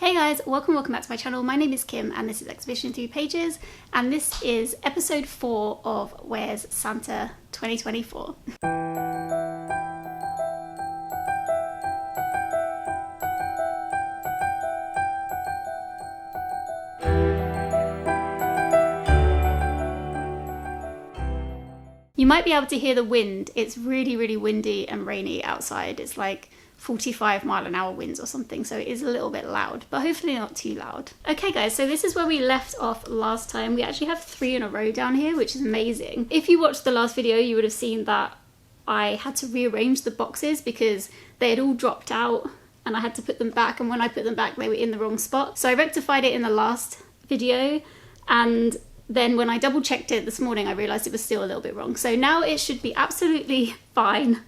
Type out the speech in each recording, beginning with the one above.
Hey guys, welcome back to my channel. My name is Kim and this is Exhibition Through Pages, and this is episode 4 of Where's Santa 2024. You might be able to hear the wind. It's really windy and rainy outside. It's like 45-mile-an-hour winds or something, so it is a little bit loud, but hopefully not too loud. Okay guys, so this is where we left off last time. We actually have 3 in a row down here, which is amazing. If you watched the last video, you would have seen that I had to rearrange the boxes because they had all dropped out and I had to put them back, and when I put them back they were in the wrong spot. So I rectified it in the last video, and then when I double checked it this morning I realised it was still a little bit wrong. So now it should be absolutely fine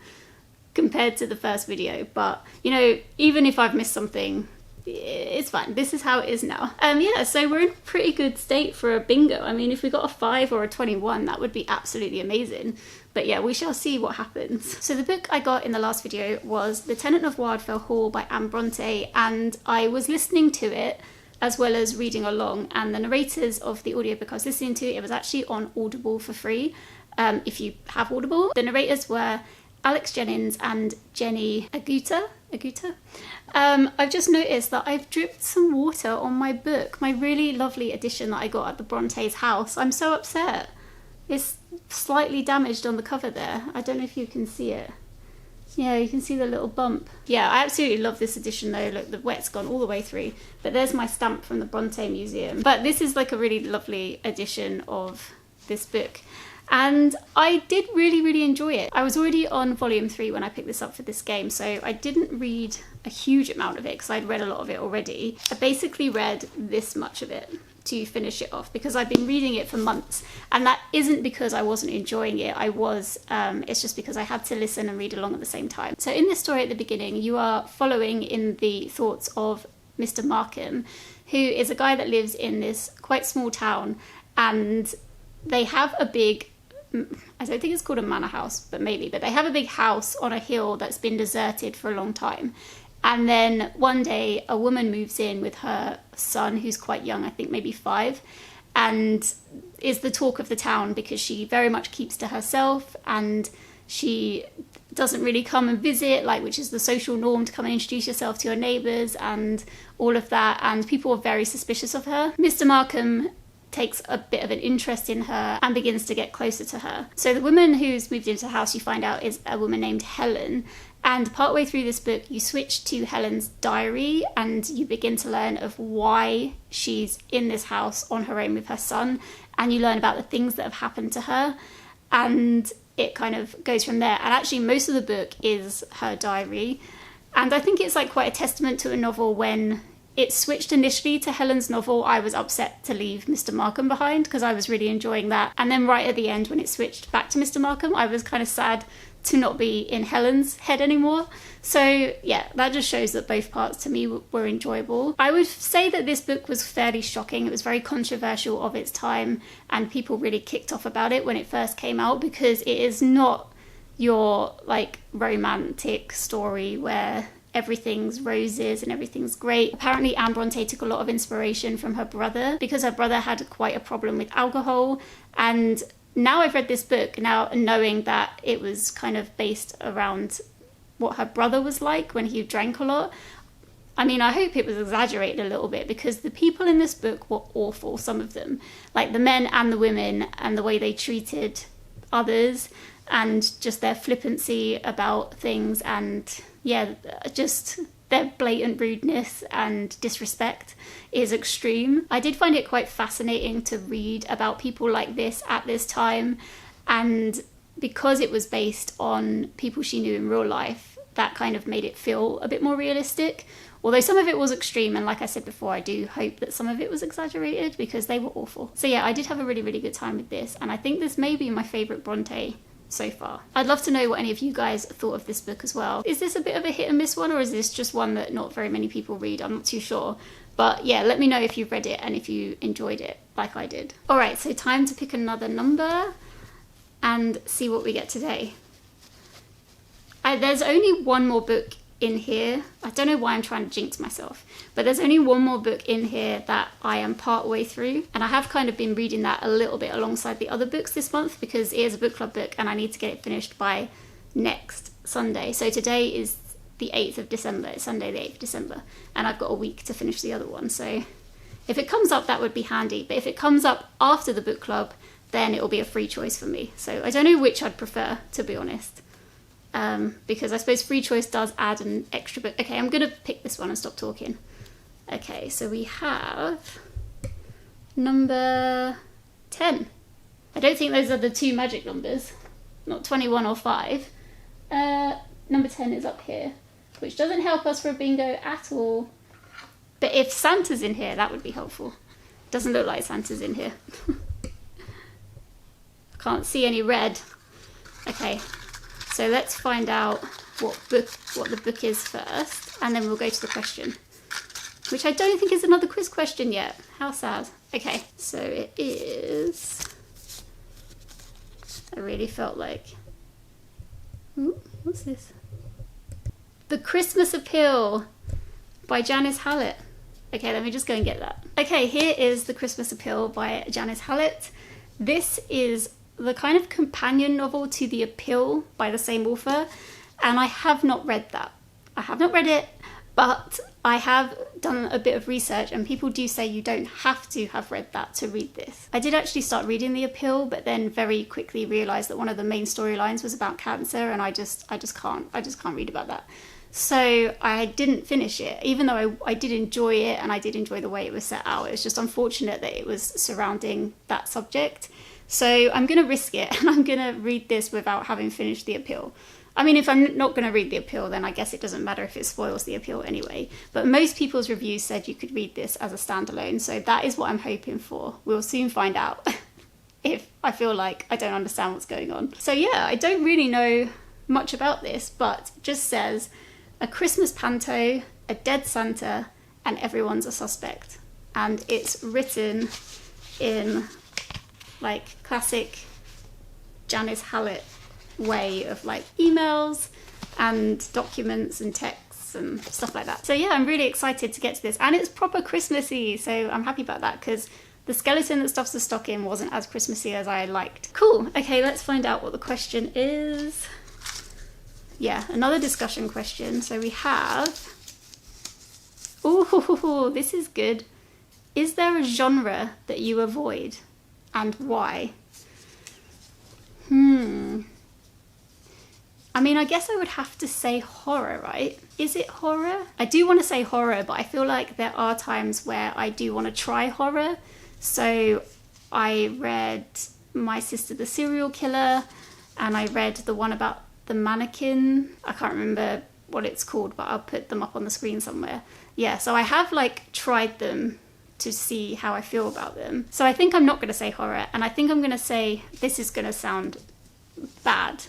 compared to the first video, but you know, even if I've missed something, it's fine. This is how it is now. Yeah, so we're in pretty good state for a bingo. I mean, if we got a 5 or a 21, that would be absolutely amazing. But yeah, we shall see what happens. So the book I got in the last video was The Tenant of Wildfell Hall by Anne Bronte, and I was listening to it as well as reading along, and the narrators of the audiobook I was listening to, it was actually on Audible for free, if you have Audible. The narrators were Alex Jennings and Jenny Aguta. I've just noticed that I've dripped some water on my book, my really lovely edition that I got at the Bronte's house. I'm so upset. It's slightly damaged on the cover there. I don't know if you can see it. Yeah, you can see the little bump. Yeah, I absolutely love this edition though. Look, the wet's gone all the way through. But there's my stamp from the Bronte Museum. But this is like a really lovely edition of this book. And I did really enjoy it. I was already on volume 3 when I picked this up for this game, so I didn't read a huge amount of it because I'd read a lot of it already. I basically read this much of it to finish it off because I've been reading it for months, and that isn't because I wasn't enjoying it. I was, it's just because I had to listen and read along at the same time. So in this story at the beginning, you are following in the thoughts of Mr. Markham, who is a guy that lives in this quite small town, and they have a big, I don't think it's called a manor house, but maybe, but they have a big house on a hill that's been deserted for a long time. And then one day a woman moves in with her son, who's quite young, I think maybe 5, and is the talk of the town because she very much keeps to herself and she doesn't really come and visit, like, which is the social norm, to come and introduce yourself to your neighbours and all of that, and people are very suspicious of her. Mr. Markham takes a bit of an interest in her and begins to get closer to her. So the woman who's moved into the house, you find out, is a woman named Helen, and partway through this book you switch to Helen's diary and you begin to learn of why she's in this house on her own with her son, and you learn about the things that have happened to her, and it kind of goes from there. And actually most of the book is her diary, and I think it's like quite a testament to a novel. When it switched initially to Helen's novel, I was upset to leave Mr. Markham behind because I was really enjoying that. And then right at the end, when it switched back to Mr. Markham, I was kind of sad to not be in Helen's head anymore. So yeah, that just shows that both parts to me were enjoyable. I would say that this book was fairly shocking. It was very controversial of its time, and people really kicked off about it when it first came out because it is not your like romantic story where everything's roses and everything's great. Apparently Anne Bronte took a lot of inspiration from her brother because her brother had quite a problem with alcohol, and now I've read this book, now knowing that it was kind of based around what her brother was like when he drank a lot. I mean, I hope it was exaggerated a little bit because the people in this book were awful, some of them. Like the men and the women, and the way they treated others and just their flippancy about things, and yeah, just their blatant rudeness and disrespect is extreme. I did find it quite fascinating to read about people like this at this time, and because it was based on people she knew in real life, that kind of made it feel a bit more realistic. Although some of it was extreme, and like I said before, I do hope that some of it was exaggerated because they were awful. So yeah, I did have a really good time with this, and I think this may be my favourite Bronte so far. I'd love to know what any of you guys thought of this book as well. Is this a bit of a hit and miss one, or is this just one that not very many people read? I'm not too sure. But yeah, let me know if you've read it and if you enjoyed it like I did. Alright, so time to pick another number and see what we get today. There's only one more book in here. I don't know why I'm trying to jinx myself, but there's only one more book in here that I am part way through, and I have kind of been reading that a little bit alongside the other books this month because it is a book club book and I need to get it finished by next Sunday. So today is the 8th of December, it's Sunday the 8th of December, and I've got a week to finish the other one. So if it comes up, that would be handy, but if it comes up after the book club, then it will be a free choice for me. So I don't know which I'd prefer, to be honest. Because I suppose free choice does add an extra book. Okay, I'm going to pick this one and stop talking. Okay, so we have number 10. I don't think those are the two magic numbers, not 21 or 5. Number 10 is up here, which doesn't help us for a bingo at all. But if Santa's in here, that would be helpful. Doesn't look like Santa's in here. Can't see any red. Okay, so let's find out what the book is first, and then we'll go to the question, which I don't think is another quiz question yet. How sad. Okay, so it is... I really felt like... Ooh, what's this? The Christmas Appeal by Janice Hallett. Okay, let me just go and get that. Okay, here is The Christmas Appeal by Janice Hallett. This is the kind of companion novel to The Appeal by the same author, and I have not read that. I have not read it, but I have done a bit of research and people do say you don't have to have read that to read this. I did actually start reading The Appeal, but then very quickly realised that one of the main storylines was about cancer, and I just can't read about that. So I didn't finish it, even though I did enjoy it and I did enjoy the way it was set out. It was just unfortunate that it was surrounding that subject. So I'm going to risk it and I'm going to read this without having finished The Appeal. I mean, if I'm not going to read The Appeal, then I guess it doesn't matter if it spoils The Appeal anyway. But most people's reviews said you could read this as a standalone, so that is what I'm hoping for. We'll soon find out if I feel like I don't understand what's going on. So yeah, I don't really know much about this, but it just says a Christmas panto, a dead Santa, and everyone's a suspect. And it's written in like classic Janice Hallett way of like emails and documents and texts and stuff like that. So yeah, I'm really excited to get to this, and it's proper Christmassy, so I'm happy about that because the skeleton that stuffs the stocking wasn't as Christmassy as I liked. Cool, okay, let's find out what the question is. Yeah, another discussion question. So we have, ooh, this is good. Is there a genre that you avoid and why? I mean, I guess I would have to say horror, right? Is it horror? I do want to say horror, but I feel like there are times where I do want to try horror. So I read My Sister the Serial Killer, and I read the one about the mannequin. I can't remember what it's called, but I'll put them up on the screen somewhere. Yeah, so I have like tried them to see how I feel about them. So I think I'm not going to say horror, and I think I'm going to say, this is going to sound bad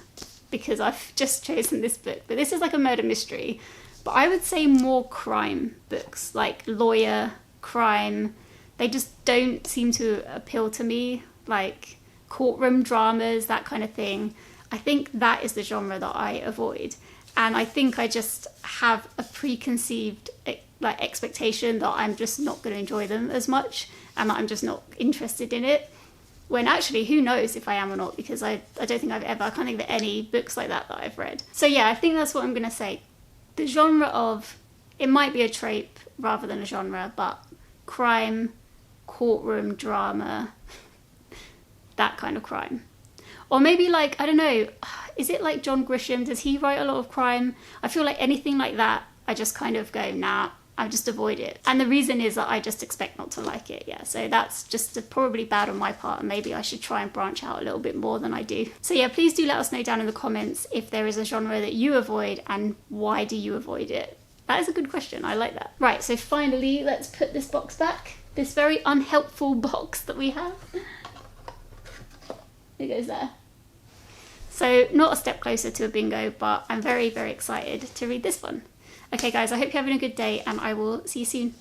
because I've just chosen this book, but this is like a murder mystery. But I would say more crime books, like lawyer, crime. They just don't seem to appeal to me, like courtroom dramas, that kind of thing. I think that is the genre that I avoid. And I think I just have a preconceived like expectation that I'm just not going to enjoy them as much and that I'm just not interested in it. When actually, who knows if I am or not, because I don't think I can't think of any books like that I've read. So yeah, I think that's what I'm going to say. The genre of, it might be a trope rather than a genre, but crime, courtroom drama, that kind of crime. Or maybe like, I don't know, is it like John Grisham? Does he write a lot of crime? I feel like anything like that, I just kind of go, nah, I just avoid it. And the reason is that I just expect not to like it, yeah. So that's just probably bad on my part, and maybe I should try and branch out a little bit more than I do. So yeah, please do let us know down in the comments if there is a genre that you avoid and why do you avoid it. That is a good question, I like that. Right, so finally, let's put this box back. This very unhelpful box that we have. It goes there. So not a step closer to a bingo, but I'm very, very excited to read this one. Okay guys, I hope you're having a good day and I will see you soon.